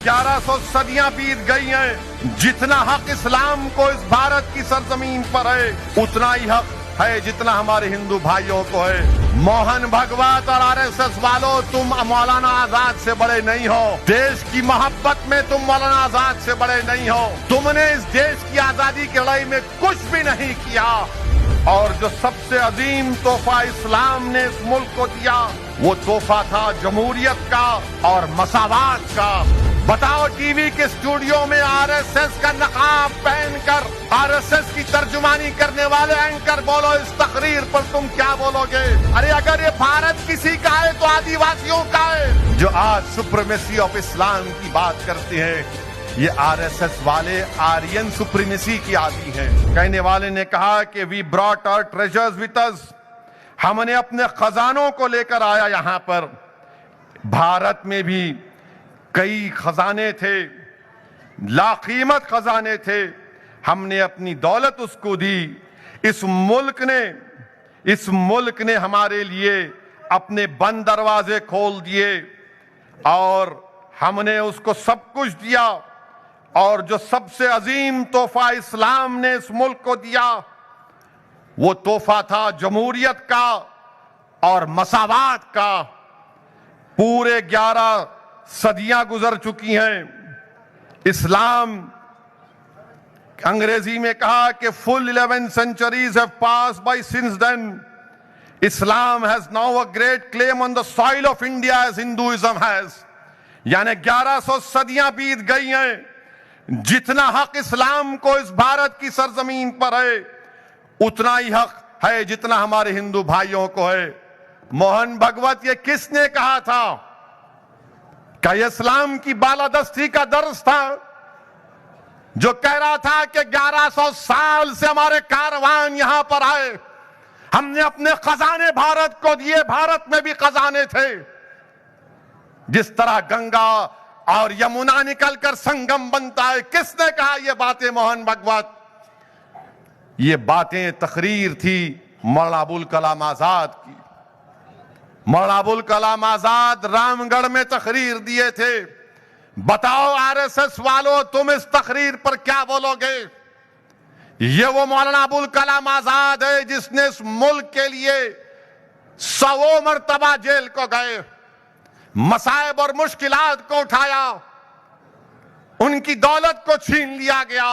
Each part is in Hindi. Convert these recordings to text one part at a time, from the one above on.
1100 सदियां बीत गई हैं। जितना हक इस्लाम को इस भारत की सरजमीन पर है, उतना ही हक है जितना हमारे हिंदू भाइयों को है। मोहन भागवत और आरएसएस वालों, तुम मौलाना आजाद से बड़े नहीं हो। देश की मोहब्बत में तुम मौलाना आजाद से बड़े नहीं हो। तुमने इस देश की आजादी की लड़ाई में कुछ भी नहीं किया। और जो सबसे अजीम तोहफा इस्लाम ने इस मुल्क को दिया, वो तोहफा था जमहूरियत का और मसावात का। बताओ, टीवी के स्टूडियो में आरएसएस का नकाब पहनकर आरएसएस की तर्जुमानी करने वाले एंकर, बोलो इस तकरीर पर तुम क्या बोलोगे? अरे अगर ये भारत किसी का है तो आदिवासियों का है। जो आज सुप्रीमेसी ऑफ इस्लाम की बात करते हैं, ये आरएसएस वाले आर्यन सुप्रीमेसी की आदी हैं। कहने वाले ने कहा कि we brought our treasures with us, हमने अपने खजानों को लेकर आया यहां पर। भारत में भी कई खजाने थे, लाकीमत खजाने थे, हमने अपनी दौलत उसको दी। इस मुल्क ने हमारे लिए अपने बंद दरवाजे खोल दिए और हमने उसको सब कुछ दिया। और जो सबसे अजीम तोहफा इस्लाम ने इस मुल्क को दिया, वो तोहफा था जमहूरियत का और मसावात का। पूरे 11 सदियां गुजर चुकी हैं। इस्लाम, अंग्रेजी में कहा कि full 11 centuries have passed by since then. Islam has now a great claim on the soil of India as Hinduism has. यानी 1100 सदियां बीत गई हैं। जितना हक इस्लाम को इस भारत की सरजमीन पर है, उतना ही हक है जितना हमारे हिंदू भाइयों को है। मोहन भागवत, ये किसने कहा था? क्या इस्लाम की बालादस्ती का दर्स था जो कह रहा था कि 1100 साल से हमारे कारवान यहां पर आए, हमने अपने खजाने भारत को दिए। भारत में भी खजाने थे। जिस तरह गंगा और यमुना निकलकर संगम बनता है, किसने कहा ये बातें? मोहन भागवत। ये बातें तकरीर थी मौलाना अबुल कलाम आजाद की। मौलाना अबुल कलाम आजाद रामगढ़ में तकरीर दिए थे। बताओ आरएसएस वालों, तुम इस तकरीर पर क्या बोलोगे? ये वो मौलाना अबुल कलाम आजाद है जिसने इस मुल्क के लिए 100 मरतबा जेल को गए, मसाइब और मुश्किलात को उठाया, उनकी दौलत को छीन लिया गया।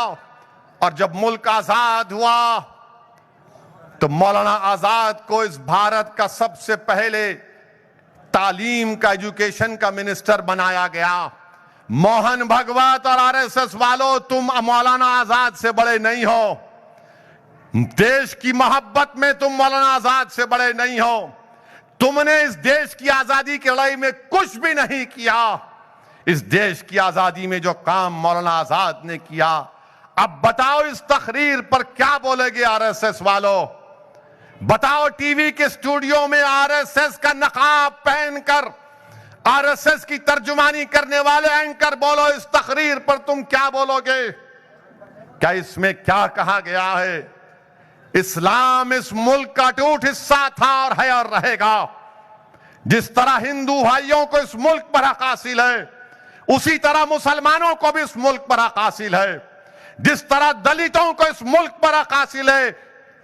और जब मुल्क आजाद हुआ तो मौलाना आजाद को इस भारत का सबसे पहले तालीम का, एजुकेशन का मिनिस्टर बनाया गया। मोहन भागवत और आरएसएस वालों, तुम मौलाना आजाद से बड़े नहीं हो। देश की मोहब्बत में तुम मौलाना आजाद से बड़े नहीं हो। तुमने इस देश की आजादी की लड़ाई में कुछ भी नहीं किया। इस देश की आजादी में जो काम मौलाना आजाद ने किया, अब बताओ इस तकरीर पर क्या बोलेगे आरएसएस वालों? बताओ, टीवी के स्टूडियो में आरएसएस का नकाब पहनकर आरएसएस की तर्जुमानी करने वाले एंकर, बोलो इस तकरीर पर तुम क्या बोलोगे? क्या इसमें क्या कहा गया है? इस्लाम इस मुल्क का अटूट हिस्सा था और है और रहेगा। जिस तरह हिंदू भाइयों को इस मुल्क पर हक हासिल है, उसी तरह मुसलमानों को भी इस मुल्क पर हक हासिल है। जिस तरह दलितों को इस मुल्क पर हक हासिल है,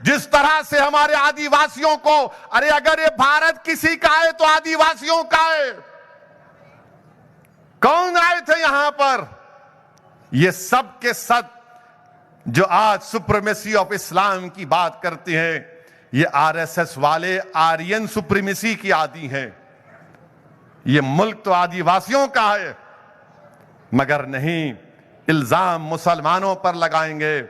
जिस तरह से हमारे आदिवासियों को, अरे अगर ये भारत किसी का है तो आदिवासियों का है। कौन आए थे यहां पर? ये सब के सब जो आज सुप्रीमेसी ऑफ इस्लाम की बात करते हैं, ये आरएसएस वाले आर्यन सुप्रीमेसी की आदी हैं। ये मुल्क तो आदिवासियों का है, मगर नहीं, इल्जाम मुसलमानों पर लगाएंगे।